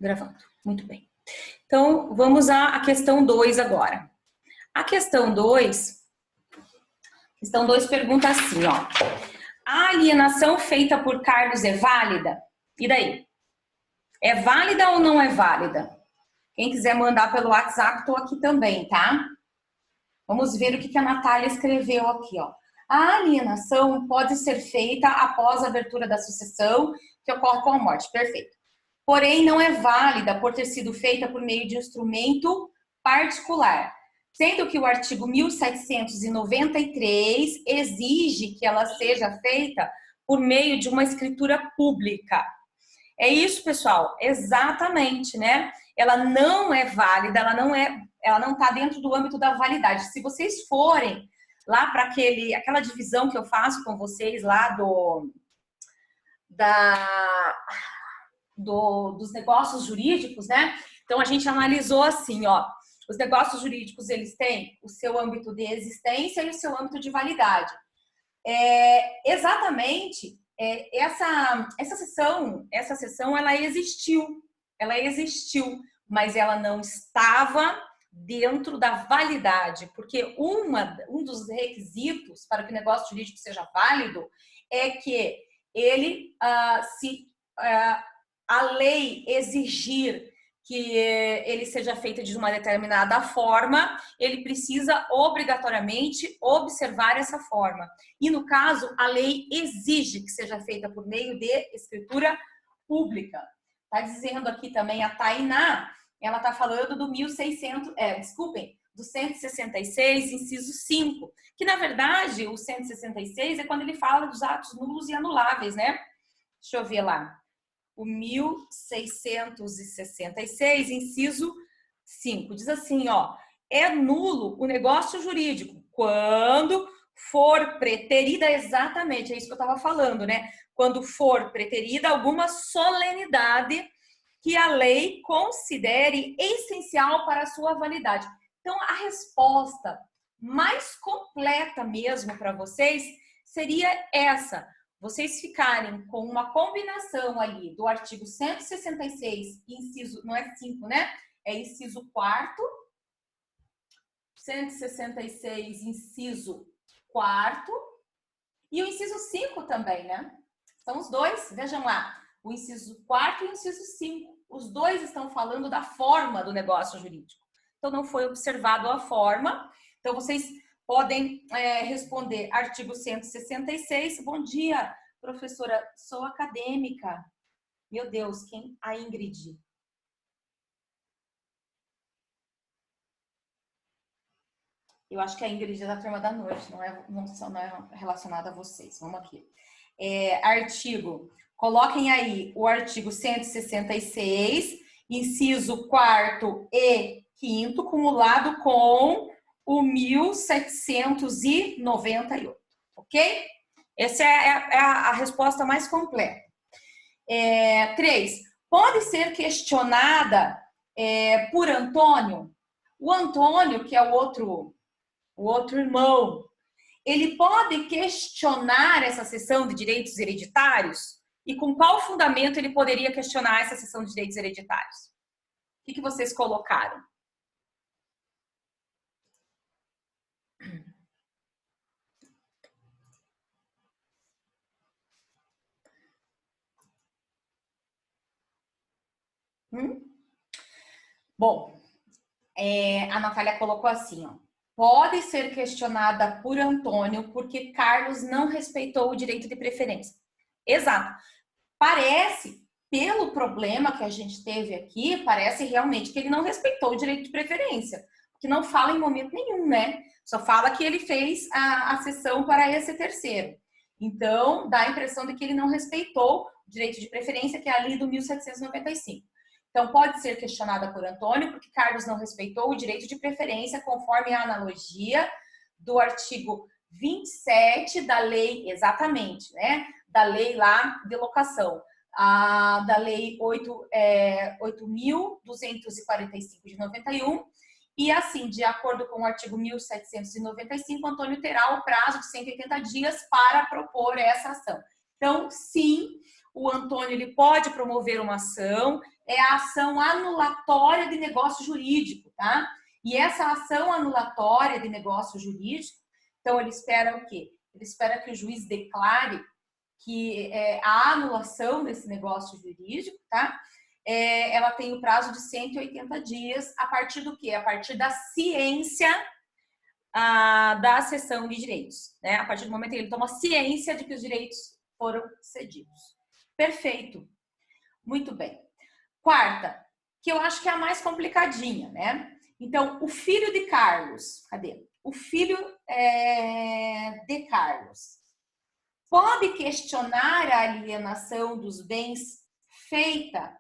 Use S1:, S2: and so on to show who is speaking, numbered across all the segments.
S1: Gravando. Muito bem. Então, vamos à questão 2 agora. A questão 2 pergunta assim, ó. A alienação feita por Carlos é válida? E daí? É válida ou não é válida? Quem quiser mandar pelo WhatsApp, estou aqui também, tá? Vamos ver o que a Natália escreveu aqui, ó. A alienação pode ser feita após a abertura da sucessão que ocorre com a morte. Perfeito. Porém, não é válida por ter sido feita por meio de instrumento particular, sendo que o artigo 1793 exige que ela seja feita por meio de uma escritura pública. É isso, pessoal, exatamente, né? Ela não é válida, ela não está dentro do âmbito da validade. Se vocês forem lá para aquela divisão que eu faço com vocês lá dos negócios jurídicos, né? Então a gente analisou assim, ó, os negócios jurídicos eles têm o seu âmbito de existência e o seu âmbito de validade. Exatamente, essa sessão ela existiu, mas ela não estava dentro da validade, porque um dos requisitos para que o negócio jurídico seja válido é que ele a lei exigir que ele seja feito de uma determinada forma, ele precisa obrigatoriamente observar essa forma. E, no caso, a lei exige que seja feita por meio de escritura pública. Está dizendo aqui também a Tainá, ela está falando do 166, inciso 5, que, na verdade, o 166 é quando ele fala dos atos nulos e anuláveis, né? Deixa eu ver lá. O 1666, inciso 5, diz assim, ó, é nulo o negócio jurídico quando for preterida, exatamente, é isso que eu estava falando, né? Quando for preterida alguma solenidade que a lei considere essencial para a sua validade. Então, a resposta mais completa mesmo para vocês seria essa. Vocês ficarem com uma combinação ali do artigo 166, inciso, não é 5, né? É inciso 4º, 166, inciso 4º, e o inciso 5 também, né? São os dois, vejam lá, o inciso 4º e o inciso 5. Os dois estão falando da forma do negócio jurídico. Então, não foi observado a forma. Então, vocês podem responder artigo 166. Bom dia, professora. Sou acadêmica. Meu Deus, quem? A Ingrid. Eu acho que a Ingrid é da turma da noite, não é relacionada a vocês. Vamos aqui. Artigo. Coloquem aí o artigo 166, inciso 4º e 5º, cumulado com o 1798, ok? Essa é a resposta mais completa. 3. Pode ser questionada por Antônio. O Antônio, que é o outro irmão, ele pode questionar essa seção de direitos hereditários? E com qual fundamento ele poderia questionar essa seção de direitos hereditários? O que vocês colocaram? Bom, a Natália colocou assim, ó. Pode ser questionada por Antônio porque Carlos não respeitou o direito de preferência. Exato. Parece, pelo problema que a gente teve aqui, parece realmente que ele não respeitou o direito de preferência, que não fala em momento nenhum, né? Só fala que ele fez a cessão para esse terceiro. Então, dá a impressão de que ele não respeitou o direito de preferência, que é ali do 1795. Então, pode ser questionada por Antônio, porque Carlos não respeitou o direito de preferência, conforme a analogia do artigo 27 da lei, exatamente, né? Da lei lá de locação, da lei 8.245 de 91, e assim, de acordo com o artigo 1795, Antônio terá o prazo de 180 dias para propor essa ação. Então, sim, o Antônio ele pode promover uma ação, é a ação anulatória de negócio jurídico, tá? E essa ação anulatória de negócio jurídico, então ele espera o quê? Ele espera que o juiz declare que a anulação desse negócio jurídico, tá? Ela tem o prazo de 180 dias, a partir do quê? A partir da ciência da cessão de direitos, né? A partir do momento que ele toma ciência de que os direitos foram cedidos. Perfeito. Muito bem. Quarta, que eu acho que é a mais complicadinha, né? Então, o filho de Carlos, cadê? O filho de Carlos pode questionar a alienação dos bens feita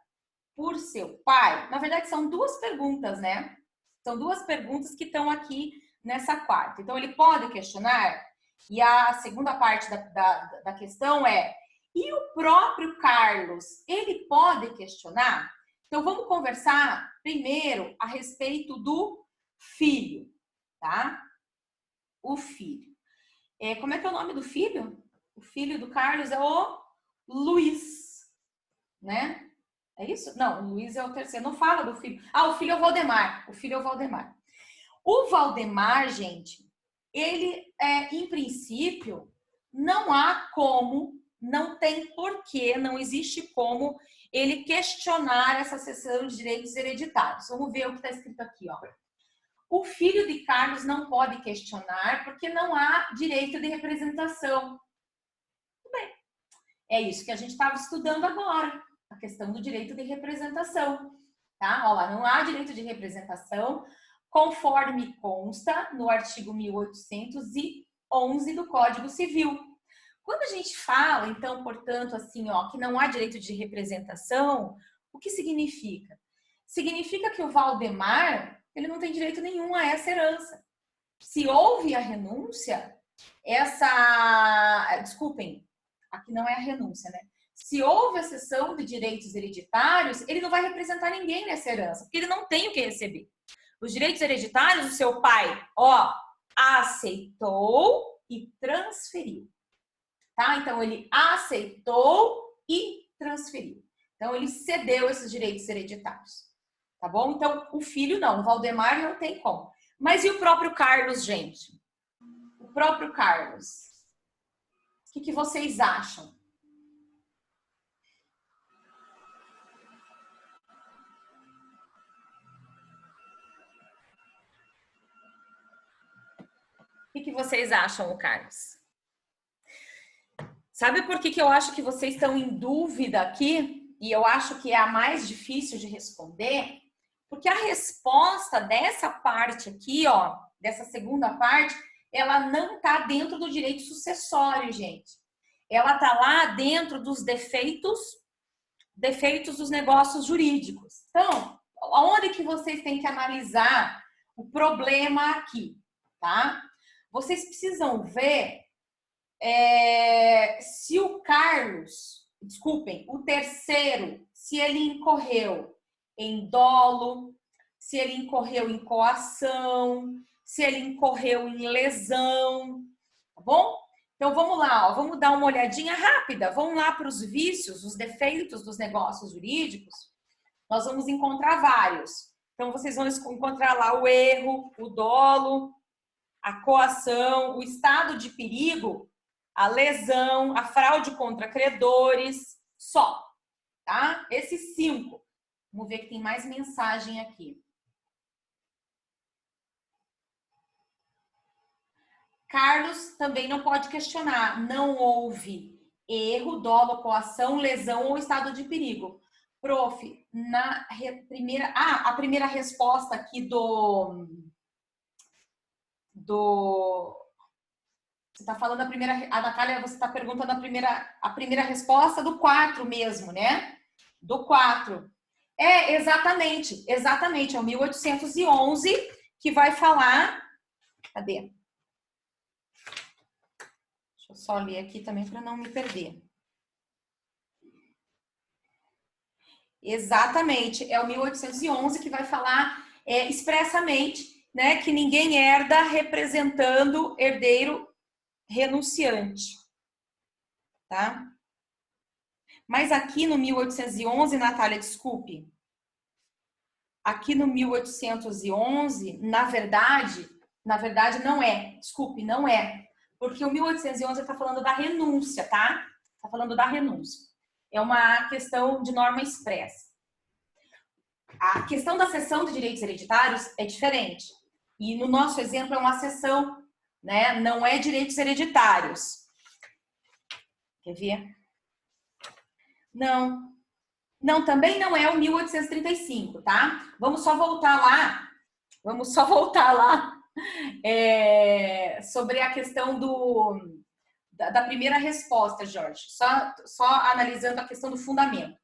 S1: por seu pai? Na verdade, são duas perguntas, né? São duas perguntas que estão aqui nessa quarta. Então, ele pode questionar? E a segunda parte da questão é: e o próprio Carlos, ele pode questionar? Então, vamos conversar primeiro a respeito do filho, tá? O filho. Como é que é o nome do filho? O filho do Carlos é o Luiz, né? É isso? Não, o Luiz é o terceiro. Não fala do filho. O filho é o Valdemar. O filho é o Valdemar. O Valdemar, gente, ele, em princípio, não há como, não tem porquê, não existe como ele questionar essa cessão de direitos hereditários. Vamos ver o que está escrito aqui, ó. O filho de Carlos não pode questionar porque não há direito de representação. Muito bem. É isso que a gente estava estudando agora, a questão do direito de representação. Tá? Olha lá, não há direito de representação, conforme consta no artigo 1811 do Código Civil. Quando a gente fala, então, portanto, assim, ó, que não há direito de representação, o que significa? Significa que o Valdemar, ele não tem direito nenhum a essa herança. Se houve a renúncia, desculpem, aqui não é a renúncia, né? Se houve a cessão de direitos hereditários, ele não vai representar ninguém nessa herança, porque ele não tem o que receber. Os direitos hereditários, o seu pai, aceitou e transferiu. Tá? Então, ele aceitou e transferiu. Então, ele cedeu esses direitos hereditários. Tá bom? Então, o filho não, o Valdemar não tem como. Mas e o próprio Carlos, gente? O próprio Carlos. O que vocês acham? O que vocês acham, Carlos? Sabe por que eu acho que vocês estão em dúvida aqui? E eu acho que é a mais difícil de responder? Porque a resposta dessa parte aqui, ó, dessa segunda parte, ela não está dentro do direito sucessório, gente. Ela está lá dentro dos defeitos dos negócios jurídicos. Então, onde que vocês têm que analisar o problema aqui, tá? Vocês precisam ver se o Carlos, desculpem, o terceiro, se ele incorreu em dolo, se ele incorreu em coação, se ele incorreu em lesão, tá bom? Então vamos lá, ó, vamos dar uma olhadinha rápida, vamos lá para os vícios, os defeitos dos negócios jurídicos. Nós vamos encontrar vários. Então vocês vão encontrar lá o erro, o dolo, a coação, o estado de perigo, a lesão, a fraude contra credores, só, tá? Esses 5. Vamos ver que tem mais mensagem aqui. Carlos também não pode questionar. Não houve erro, dolo, coação, lesão ou estado de perigo. Prof, a primeira resposta aqui você está falando a Natália, você está perguntando a primeira resposta do 4 mesmo, né? Do 4. Exatamente, é o 1811 que vai falar. Cadê? Deixa eu só ler aqui também para não me perder. Exatamente, é o 1811 que vai falar expressamente, né, que ninguém herda representando herdeiro renunciante, tá? Mas aqui no 1811, Natália, desculpe. Aqui no 1811, na verdade não é. Desculpe, não é. Porque o 1811 está falando da renúncia, tá? Está falando da renúncia. É uma questão de norma expressa. A questão da cessão de direitos hereditários é diferente. E no nosso exemplo é uma cessão, né? Não é direitos hereditários. Quer ver? Não. Não, também não é o 1835, tá? Vamos só voltar lá. Sobre a questão da primeira resposta, Jorge. Só analisando a questão do fundamento.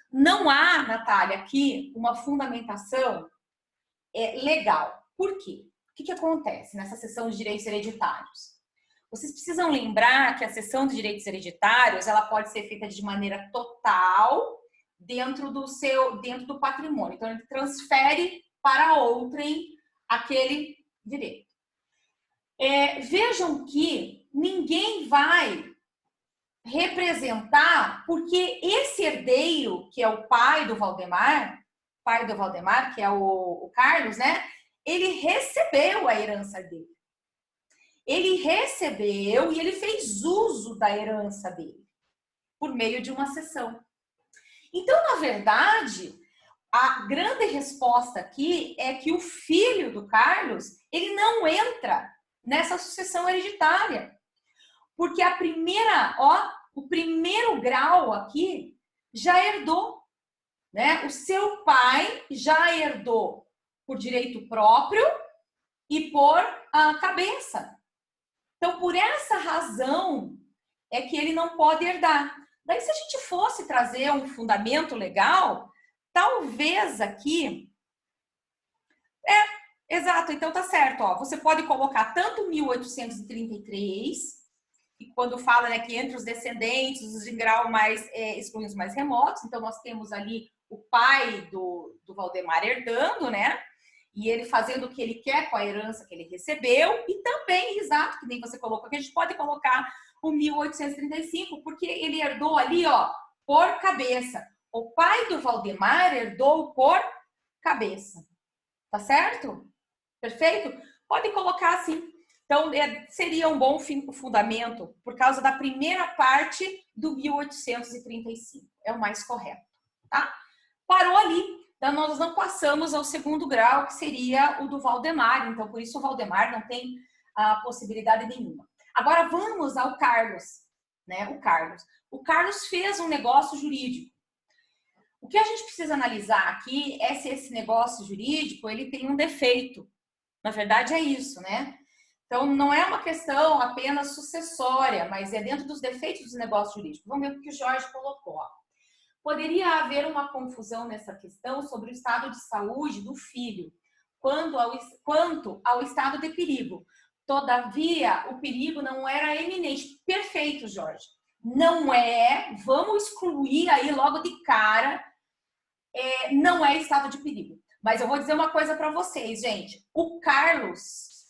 S1: Não há, Natália, aqui uma fundamentação legal. Por quê? O que acontece nessa cessão de direitos hereditários? Vocês precisam lembrar que a cessão de direitos hereditários ela pode ser feita de maneira total dentro do patrimônio. Então, ele transfere para outrem aquele direito. Vejam que ninguém vai representar, porque esse herdeiro, que é o pai do Valdemar, que é o Carlos, né? Ele recebeu a herança dele. Ele recebeu e ele fez uso da herança dele por meio de uma cessão. Então, na verdade, a grande resposta aqui é que o filho do Carlos, ele não entra nessa sucessão hereditária. Porque o primeiro grau aqui já herdou, né? O seu pai já herdou por direito próprio e por cabeça. Então, por essa razão é que ele não pode herdar. Daí, se a gente fosse trazer um fundamento legal, talvez aqui... Exato, então tá certo. Ó, você pode colocar tanto 1833, e quando fala, né, que entre os descendentes, os de grau mais excluem os mais remotos, então nós temos ali o pai do Valdemar herdando, né? E ele fazendo o que ele quer com a herança que ele recebeu, e também, exato, que nem você colocou aqui, a gente pode colocar o 1835, porque ele herdou ali, ó, por cabeça. O pai do Valdemar herdou por cabeça. Tá certo? Perfeito? Pode colocar assim. Então, seria um bom fundamento por causa da primeira parte do 1835. É o mais correto, tá? Parou ali. Então, nós não passamos ao segundo grau, que seria o do Valdemar. Então, por isso o Valdemar não tem possibilidade nenhuma. Agora, vamos ao Carlos, né? O Carlos fez um negócio jurídico. O que a gente precisa analisar aqui é se esse negócio jurídico ele tem um defeito. Na verdade, é isso, né? Então, não é uma questão apenas sucessória, mas é dentro dos defeitos dos negócios jurídicos. Vamos ver o que o Jorge colocou. Poderia haver uma confusão nessa questão sobre o estado de saúde do filho, quanto ao estado de perigo. Todavia, o perigo não era eminente. Perfeito, Jorge. Não é, vamos excluir aí logo de cara, não é estado de perigo. Mas eu vou dizer uma coisa para vocês, gente. O Carlos,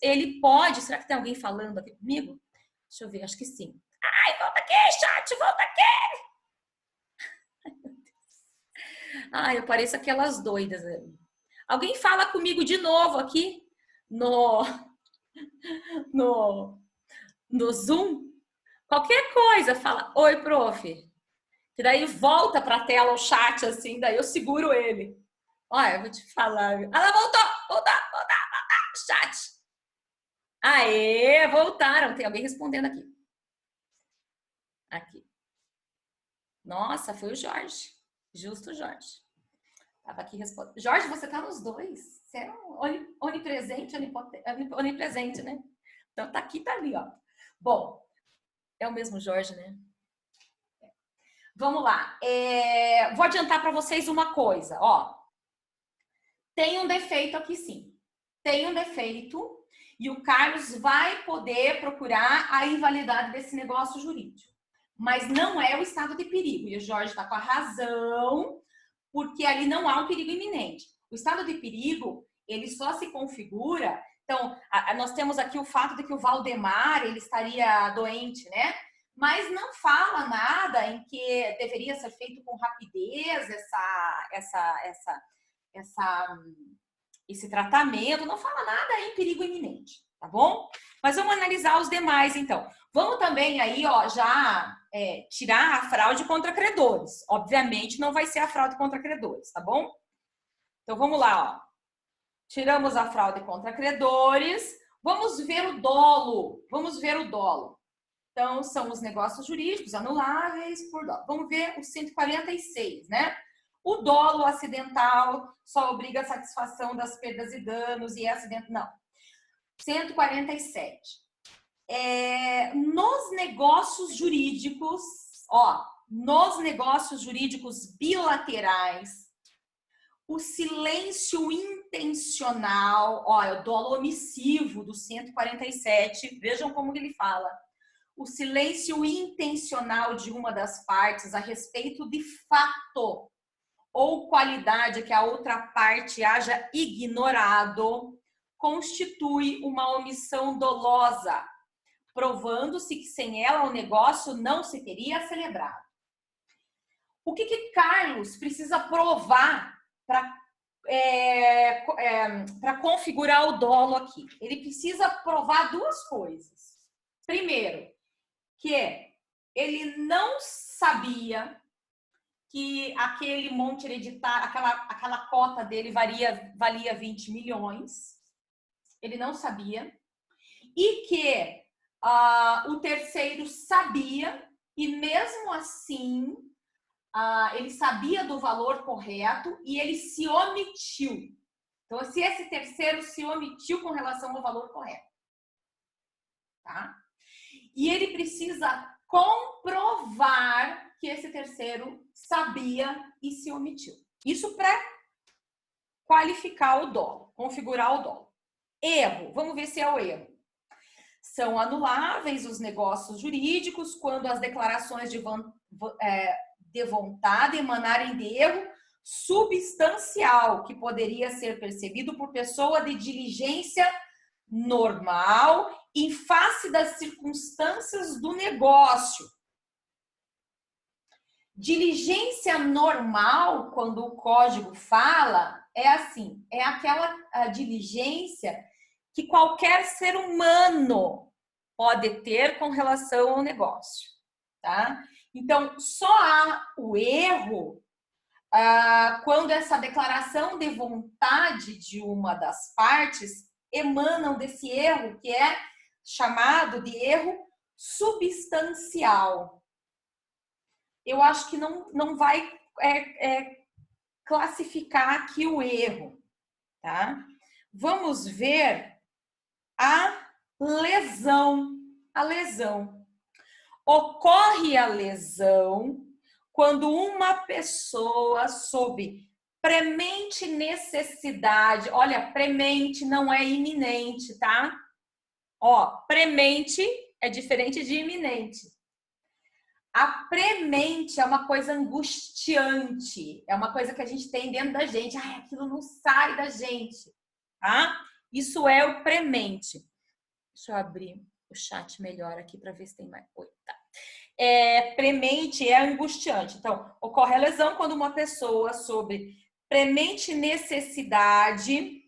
S1: ele pode... Será que tem alguém falando aqui comigo? Deixa eu ver, acho que sim. Ai, volta aqui, chat, volta aqui! Ai, meu Deus. Ai, eu pareço aquelas doidas. Alguém fala comigo de novo aqui no Zoom? Qualquer coisa, fala, oi, prof. Que daí volta para a tela o chat, assim, daí eu seguro ele. Olha, eu vou te falar. Ela voltou, chat. Aê, voltaram. Tem alguém respondendo aqui. Aqui. Nossa, foi o Jorge. Justo Jorge. Tava aqui respondendo. Jorge, você tá nos dois. Você é um onipresente, onipresente, né? Então tá aqui, tá ali, ó. Bom, é o mesmo Jorge, né? Vamos lá. Vou adiantar para vocês uma coisa, ó. Tem um defeito aqui, sim. Tem um defeito e o Carlos vai poder procurar a invalidade desse negócio jurídico. Mas não é o estado de perigo. E o Jorge está com a razão, porque ali não há um perigo iminente. O estado de perigo, ele só se configura... Então, nós temos aqui o fato de que o Valdemar, ele estaria doente, né? mas não fala nada em que deveria ser feito com rapidez esse tratamento, não fala nada em perigo iminente, tá bom? Mas vamos analisar os demais, então. Vamos também aí, ó, já tirar a fraude contra credores. Obviamente não vai ser a fraude contra credores, tá bom? Então vamos lá, ó. Tiramos a fraude contra credores. Vamos ver o dolo. Vamos ver o dolo. Então, são os negócios jurídicos anuláveis por dolo. Vamos ver o 146, né? O dolo acidental só obriga a satisfação das perdas e danos e acidente... Não. 147. Nos negócios jurídicos, ó, nos negócios jurídicos bilaterais, o silêncio intencional, ó, é o dolo omissivo do 147, vejam como ele fala. O silêncio intencional de uma das partes a respeito de fato ou qualidade que a outra parte haja ignorado, constitui uma omissão dolosa, provando-se que sem ela o negócio não se teria celebrado. O que Carlos precisa provar para configurar o dolo aqui? Ele precisa provar duas coisas. Primeiro, que ele não sabia que aquele monte hereditário, aquela cota dele valia 20 milhões. Ele não sabia. E que o terceiro sabia, e mesmo assim, ele sabia do valor correto e ele se omitiu. Então, se esse terceiro se omitiu com relação ao valor correto. Tá? E ele precisa comprovar que esse terceiro sabia e se omitiu. Isso para qualificar o dolo, configurar o dolo. Erro, vamos ver se é o erro. São anuláveis os negócios jurídicos quando as declarações de vontade emanarem de erro substancial, que poderia ser percebido por pessoa de diligência normal em face das circunstâncias do negócio. Diligência normal, quando o código fala, é assim, é aquela diligência que qualquer ser humano pode ter com relação ao negócio, tá? Então, só há o erro quando essa declaração de vontade de uma das partes emanam desse erro, que é chamado de erro substancial. Eu acho que não vai classificar aqui o erro, tá? Vamos ver a lesão. A lesão. Ocorre a lesão quando uma pessoa sob premente necessidade, olha, premente não é iminente, tá? Ó, premente é diferente de iminente. A premente é uma coisa angustiante, é uma coisa que a gente tem dentro da gente. Ai, aquilo não sai da gente, tá? Isso é o premente. Deixa eu abrir o chat melhor aqui para ver se tem mais. Oi, tá. Premente é angustiante. Então, ocorre a lesão quando uma pessoa sob premente necessidade,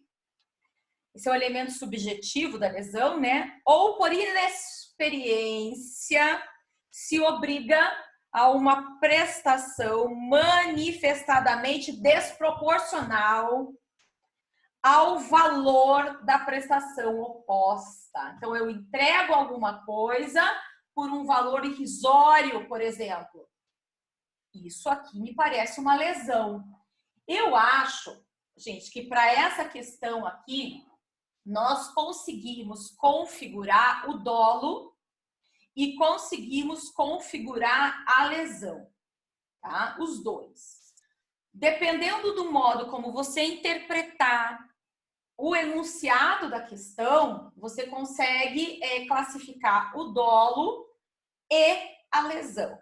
S1: esse é o elemento subjetivo da lesão, né? Ou por inexperiência, se obriga a uma prestação manifestadamente desproporcional ao valor da prestação oposta. Então, eu entrego alguma coisa por um valor irrisório, por exemplo. Isso aqui me parece uma lesão. Eu acho, gente, que para essa questão aqui, nós conseguimos configurar o dolo e conseguimos configurar a lesão, tá? Os dois. Dependendo do modo como você interpretar o enunciado da questão, você consegue classificar o dolo e a lesão,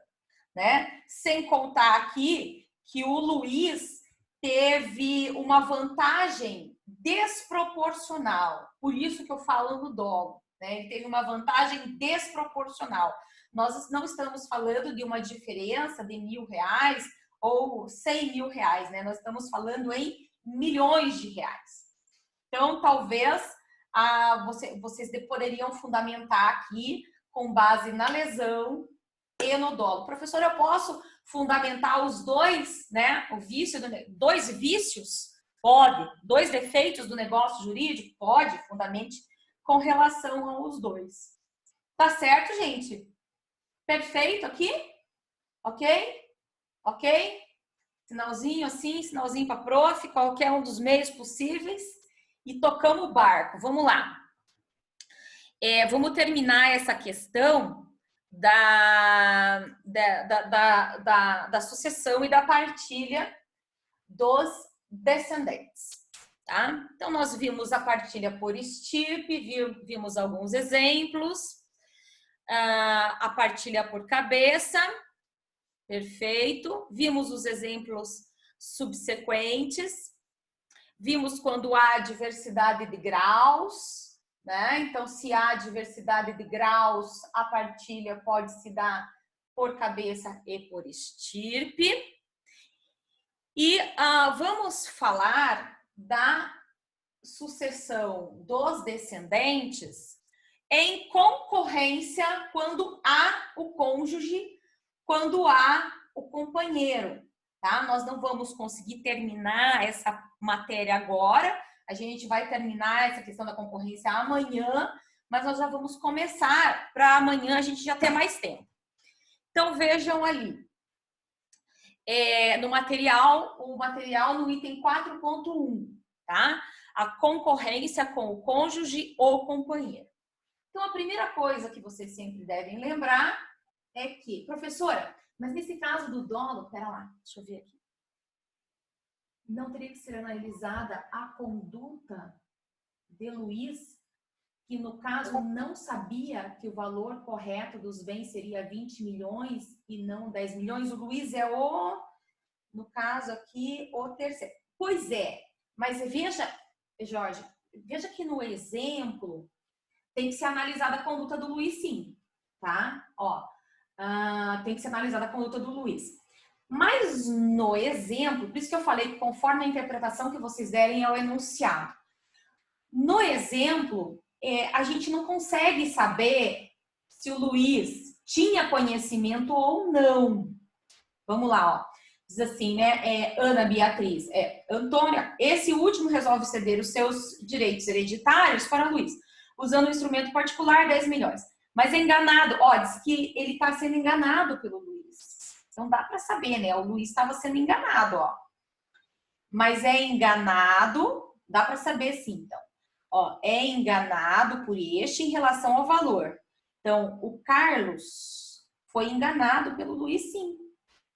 S1: né? Sem contar aqui que o Luiz teve uma vantagem desproporcional, por isso que eu falo no dolo, né? Ele teve uma vantagem desproporcional. Nós não estamos falando de uma diferença de R$ 1.000 ou R$ 100.000, né? Nós estamos falando em milhões de reais. Então, talvez vocês poderiam fundamentar aqui com base na lesão e no dolo. Professor, eu posso fundamentar os dois, né? Dois vícios? Pode. Dois defeitos do negócio jurídico? Pode, fundamente, com relação aos dois. Tá certo, gente? Perfeito aqui? Ok? Ok? Sinalzinho assim, sinalzinho para prof, qualquer um dos meios possíveis. E tocamos o barco. Vamos lá. Vamos terminar essa questão da sucessão e da partilha dos descendentes. Tá? Então, nós vimos a partilha por estirpe, vimos alguns exemplos, a partilha por cabeça, perfeito. Vimos os exemplos subsequentes, vimos quando há diversidade de graus, né? Então, se há diversidade de graus, a partilha pode se dar por cabeça e por estirpe. E vamos falar da sucessão dos descendentes em concorrência quando há o cônjuge, quando há o companheiro, tá? Nós não vamos conseguir terminar essa matéria agora, a gente vai terminar essa questão da concorrência amanhã, mas nós já vamos começar para amanhã a gente já ter mais tempo. Então, vejam ali, no material, o material no item 4.1, tá? A concorrência com o cônjuge ou companheiro. Então, a primeira coisa que vocês sempre devem lembrar é que, professora, mas nesse caso do dolo, pera lá, deixa eu ver aqui. Não teria que ser analisada a conduta de Luiz, que no caso não sabia que o valor correto dos bens seria 20 milhões e não 10 milhões. O Luiz é no caso aqui, o terceiro. Pois é, mas veja, Jorge, veja que no exemplo tem que ser analisada a conduta do Luiz, sim, tá? Ó, tem que ser analisada a conduta do Luiz. Mas no exemplo, por isso que eu falei que conforme a interpretação que vocês derem ao enunciado. No exemplo, a gente não consegue saber se o Luiz tinha conhecimento ou não. Vamos lá, ó. Diz assim, né? Ana Beatriz, Antônia, esse último resolve ceder os seus direitos hereditários para Luiz, usando um instrumento particular, 10 milhões. Mas é enganado, ó, diz que ele está sendo enganado pelo Luiz. Então dá para saber, né? O Luiz estava sendo enganado, ó. Mas é enganado, dá para saber sim, então. Ó, é enganado por este em relação ao valor. Então, o Carlos foi enganado pelo Luiz, sim.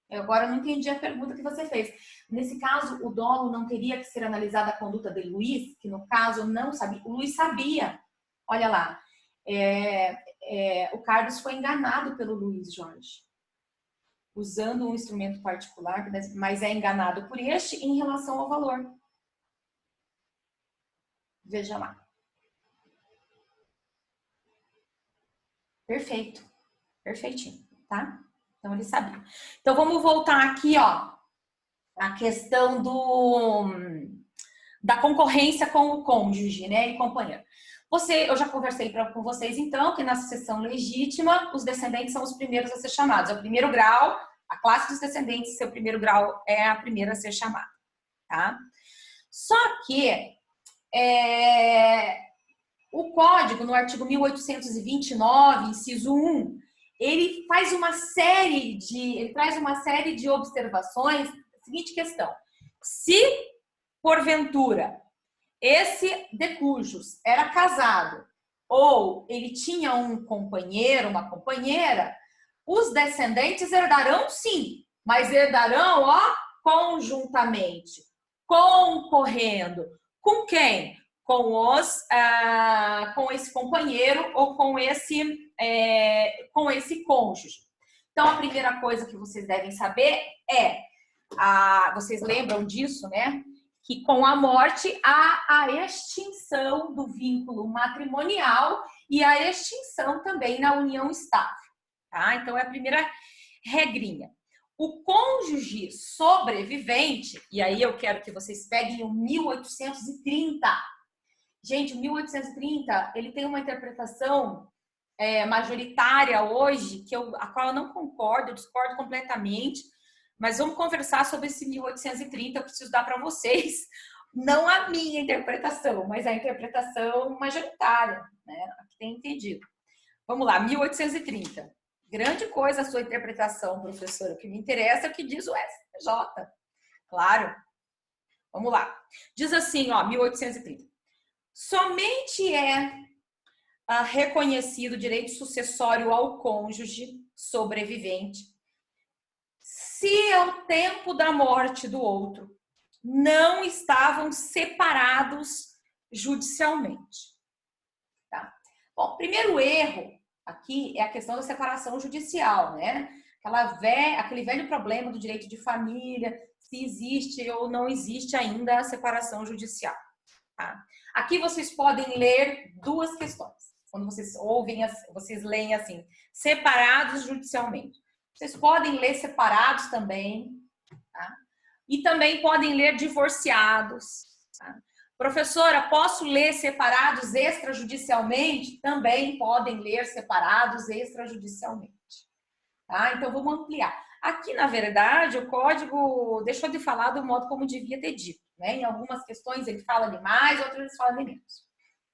S1: Eu agora não entendi a pergunta que você fez. Nesse caso, o dolo não teria que ser analisada a conduta de Luiz, que no caso não sabia. O Luiz sabia. Olha lá. O Carlos foi enganado pelo Luiz, Jorge. Usando um instrumento particular, mas é enganado por este em relação ao valor. Veja lá. Perfeito. Perfeitinho, tá? Então, ele sabia. Então, vamos voltar aqui, ó, a questão da concorrência com o cônjuge, né, e companheiro. Eu já conversei com vocês, então, que na sucessão legítima, os descendentes são os primeiros a ser chamados. É o primeiro grau, a classe dos descendentes, seu primeiro grau é a primeira a ser chamada, tá? Só que o código, no artigo 1829, inciso 1, ele traz uma série de observações. Seguinte questão: se porventura esse de cujos era casado ou ele tinha um companheiro, uma companheira, os descendentes herdarão sim, mas herdarão, ó, conjuntamente, concorrendo. Com quem? Com esse companheiro ou com esse cônjuge. Então, a primeira coisa que vocês devem saber vocês lembram disso, né? Que com a morte há a extinção do vínculo matrimonial e a extinção também na união estável, tá? Então, é a primeira regrinha. O cônjuge sobrevivente, e aí eu quero que vocês peguem o 1830. Gente, o 1830, ele tem uma interpretação majoritária hoje, a qual eu não concordo, eu discordo completamente, mas vamos conversar sobre esse 1830, eu preciso dar para vocês, não a minha interpretação, mas a interpretação majoritária, né? Aqui tem entendido. Vamos lá, 1830. Grande coisa a sua interpretação, professora. O que me interessa é o que diz o STJ. Claro. Vamos lá. Diz assim, ó, 1830. Somente é reconhecido direito sucessório ao cônjuge sobrevivente se ao tempo da morte do outro não estavam separados judicialmente. Tá? Bom, primeiro erro aqui é a questão da separação judicial, né? Aquele velho problema do direito de família, se existe ou não existe ainda a separação judicial. Tá? Aqui vocês podem ler duas questões. Quando vocês vocês leem assim, separados judicialmente. Vocês podem ler separados também, tá? E também podem ler divorciados. Tá? Professora, posso ler separados extrajudicialmente? Também podem ler separados extrajudicialmente. Tá? Então, vamos ampliar. Aqui, na verdade, o código deixou de falar do modo como devia ter dito. Né? Em algumas questões ele fala de mais, outras ele fala de menos.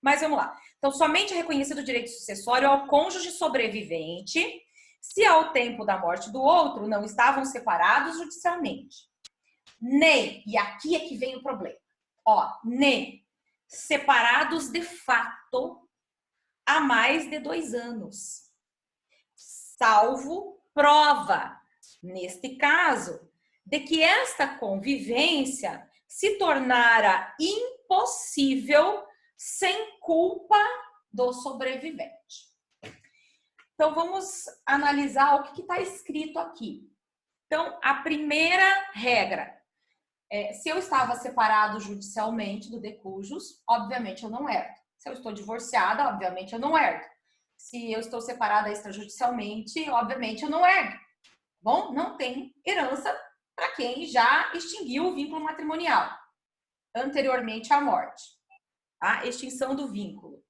S1: Mas vamos lá. Então, somente é reconhecido o direito sucessório ao cônjuge sobrevivente se ao tempo da morte do outro não estavam separados judicialmente. Nem, e aqui é que vem o problema, ó, nem separados de fato há mais de 2 anos, salvo prova, neste caso, de que esta convivência se tornara impossível sem culpa do sobrevivente. Então, vamos analisar o que está escrito aqui. Então, a primeira regra, se eu estava separado judicialmente do de cujus, obviamente eu não herdo. Se eu estou divorciada, obviamente eu não herdo. Se eu estou separada extrajudicialmente, obviamente eu não herdo. Bom, não tem herança para quem já extinguiu o vínculo matrimonial anteriormente à morte. A extinção do vínculo.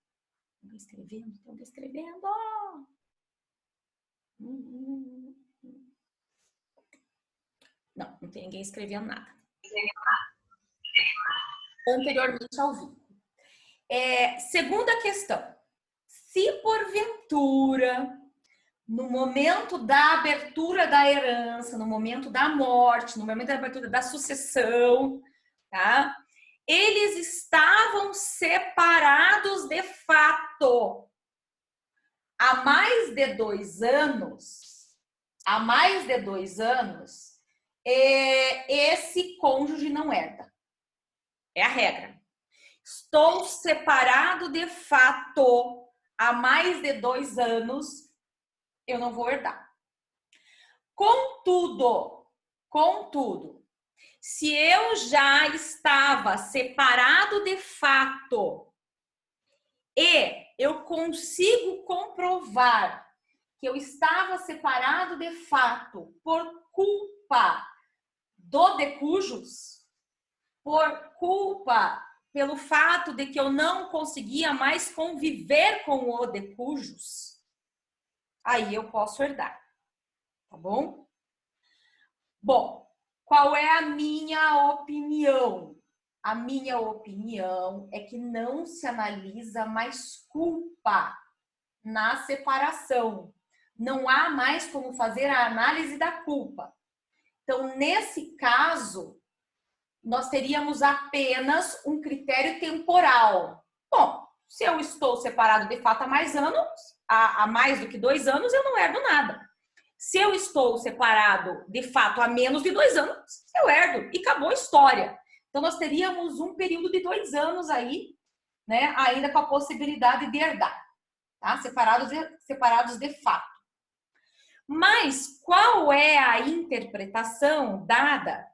S1: Estou escrevendo. Não tem ninguém escrevendo nada. Anteriormente ao vínculo. Segunda questão. Se porventura, no momento da abertura da herança, no momento da morte, no momento da abertura da sucessão, tá? Eles estavam separados de fato. Há mais de 2 anos, esse cônjuge não herda. É a regra. Estou separado de fato há mais de 2 anos, eu não vou herdar. Contudo, se eu já estava separado de fato e eu consigo comprovar que eu estava separado de fato por culpa do de cujus, pelo fato de que eu não conseguia mais conviver com o de cujus, aí eu posso herdar, tá bom? Bom, qual é a minha opinião? A minha opinião é que não se analisa mais culpa na separação. Não há mais como fazer a análise da culpa. Então, nesse caso, nós teríamos apenas um critério temporal. Bom, se eu estou separado de fato há mais do que 2 anos, eu não herdo nada. Se eu estou separado de fato há menos de 2 anos, eu herdo e acabou a história. Então, nós teríamos um período de 2 anos aí, né, ainda com a possibilidade de herdar, tá? Separados de fato. Mas qual é a interpretação dada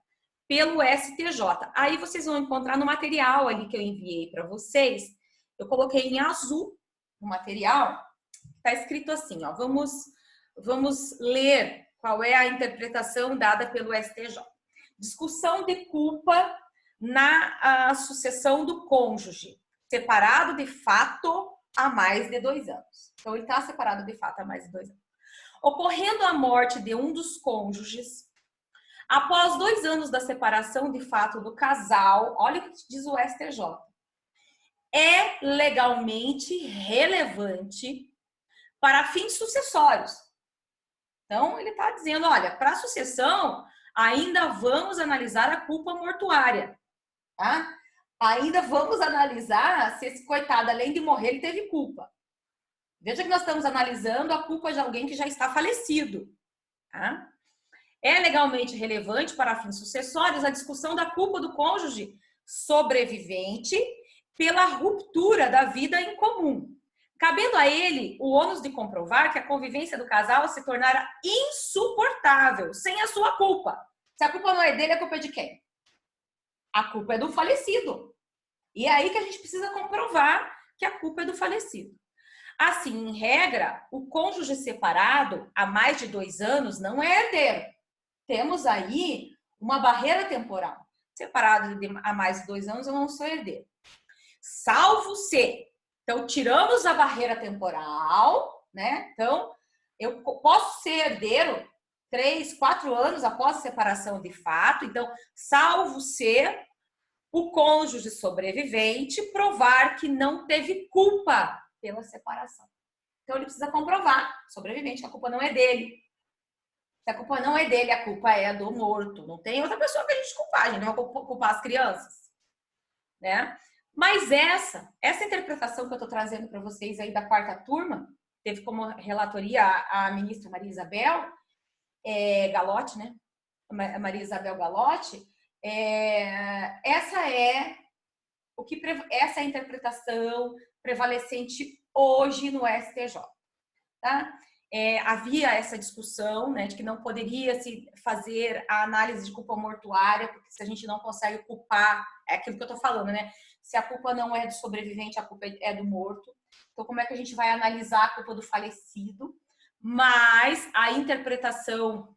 S1: pelo STJ? Aí vocês vão encontrar no material ali que eu enviei para vocês. Eu coloquei em azul no material, está escrito assim, ó, vamos vamos ler qual é a interpretação dada pelo STJ. Discussão de culpa na sucessão do cônjuge, separado de fato há mais de 2 anos. Então, ele está separado de fato há mais de 2 anos. Ocorrendo a morte de um dos cônjuges, após 2 anos da separação de fato do casal, olha o que diz o STJ, é legalmente relevante para fins sucessórios. Então, ele está dizendo, olha, para a sucessão, ainda vamos analisar a culpa mortuária, tá? Ainda vamos analisar se esse coitado, além de morrer, ele teve culpa. Veja que nós estamos analisando a culpa de alguém que já está falecido, tá? É legalmente relevante para fins sucessórios a discussão da culpa do cônjuge sobrevivente pela ruptura da vida em comum, cabendo a ele o ônus de comprovar que a convivência do casal se tornara insuportável sem a sua culpa. Se a culpa não é dele, a culpa é de quem? A culpa é do falecido. E é aí que a gente precisa comprovar que a culpa é do falecido. Assim, em regra, o cônjuge separado há mais de 2 anos não é herdeiro. Temos aí uma barreira temporal. Separado há mais de 2 anos, eu não sou herdeiro. Salvo se. Então, tiramos a barreira temporal, né? Então, eu posso ser herdeiro 3, 4 anos após a separação de fato. Então, salvo se o cônjuge sobrevivente provar que não teve culpa pela separação. Então, ele precisa comprovar, sobrevivente, que a culpa não é dele. Se a culpa não é dele, a culpa é do morto. Não tem outra pessoa que a gente culpar. A gente não vai culpar as crianças, né? Mas essa interpretação que eu estou trazendo para vocês aí da 4ª turma, teve como relatoria a ministra Maria Isabel Galotti, né? Maria Isabel Galotti. Essa é a interpretação prevalecente hoje no STJ, tá? Havia essa discussão, né, de que não poderia se fazer a análise de culpa mortuária, porque se a gente não consegue culpar, é aquilo que eu estou falando, né? Se a culpa não é do sobrevivente, a culpa é do morto. Então, como é que a gente vai analisar a culpa do falecido? Mas a interpretação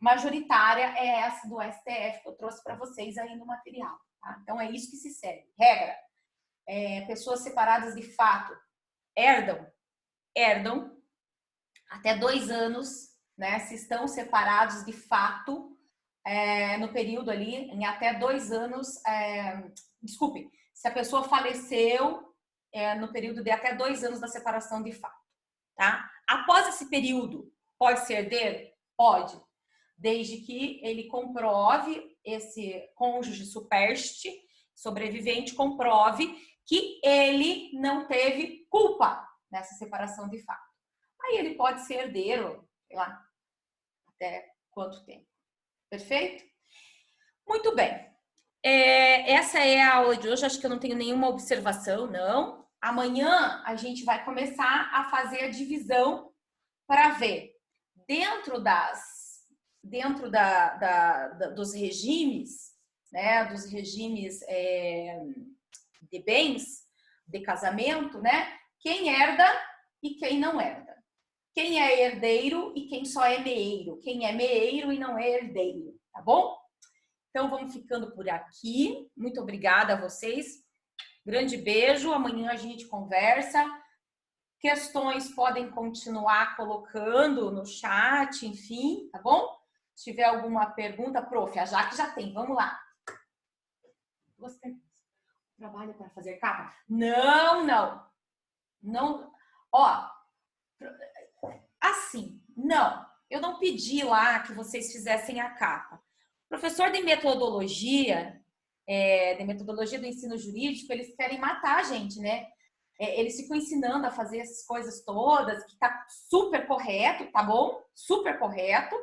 S1: majoritária é essa do STF que eu trouxe para vocês aí no material. Tá? Então, é isso que se segue. Regra, pessoas separadas de fato herdam até 2 anos, né? Se estão separados de fato no período ali, em até 2 anos, desculpe, se a pessoa faleceu no período de até 2 anos da separação de fato, tá? Após esse período, pode ser herdeiro? Pode, desde que ele comprove, esse cônjuge superste, sobrevivente, comprove que ele não teve culpa nessa separação de fato. Aí ele pode ser herdeiro, sei lá, até quanto tempo. Perfeito? Muito bem. Essa é a aula de hoje. Acho que eu não tenho nenhuma observação, não. Amanhã a gente vai começar a fazer a divisão para ver dentro dos regimes, né, dos regimes de bens, de casamento, né, quem herda e quem não herda. Quem é herdeiro e quem só é meeiro. Quem é meeiro e não é herdeiro, tá bom? Então, vamos ficando por aqui. Muito obrigada a vocês. Grande beijo. Amanhã a gente conversa. Questões podem continuar colocando no chat, enfim, tá bom? Se tiver alguma pergunta, prof, a Jaque já tem. Vamos lá. Duas perguntas. Trabalho para fazer capa? Não. Ó, assim, não. Eu não pedi lá que vocês fizessem a capa. Professor de metodologia do ensino jurídico, eles querem matar a gente, né? Eles ficam ensinando a fazer essas coisas todas, que tá super correto, tá bom? Super correto.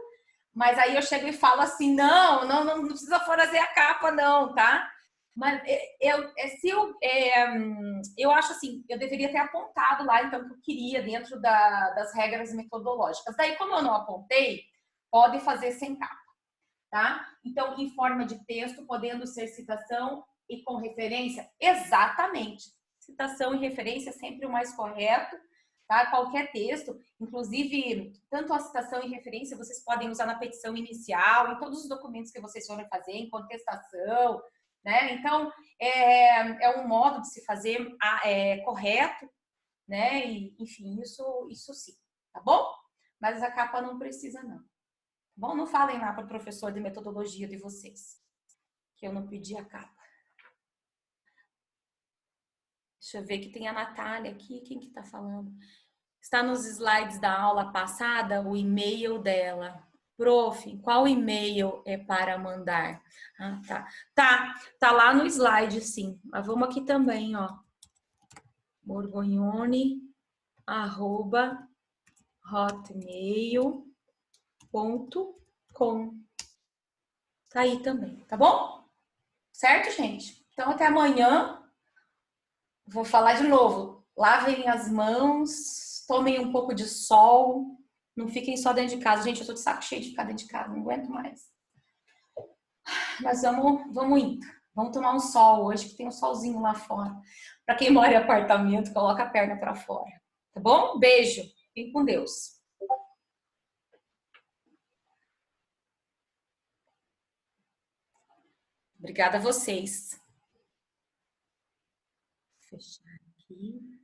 S1: Mas aí eu chego e falo assim, não precisa fazer a capa não, tá? Mas eu acho assim, eu deveria ter apontado lá, então, o que eu queria dentro das regras metodológicas. Daí, como eu não apontei, pode fazer sem capa, tá? Então, em forma de texto, podendo ser citação e com referência, exatamente. Citação e referência é sempre o mais correto, tá? Qualquer texto, inclusive, tanto a citação e referência, vocês podem usar na petição inicial, em todos os documentos que vocês forem fazer, em contestação, né? Então, é um modo de se fazer correto, né? E, enfim, isso sim, tá bom? Mas a capa não precisa, não. Tá bom? Não falem lá para o professor de metodologia de vocês, que eu não pedi a capa. Deixa eu ver que tem a Natália aqui. Quem que tá falando? Está nos slides da aula passada o e-mail dela. Prof, qual e-mail é para mandar? Ah, tá. Tá lá no slide, sim. Mas vamos aqui também, ó. borgonhone@hotmail.com. Tá aí também, tá bom? Certo, gente? Então, até amanhã. Vou falar de novo. Lavem as mãos, tomem um pouco de sol, não fiquem só dentro de casa. Gente, eu tô de saco cheio de ficar dentro de casa, não aguento mais. Mas vamos indo. Vamos tomar um sol hoje, que tem um solzinho lá fora. Para quem mora em apartamento, coloca a perna para fora. Tá bom? Beijo. Fiquem com Deus. Obrigada a vocês. Vou fechar aqui.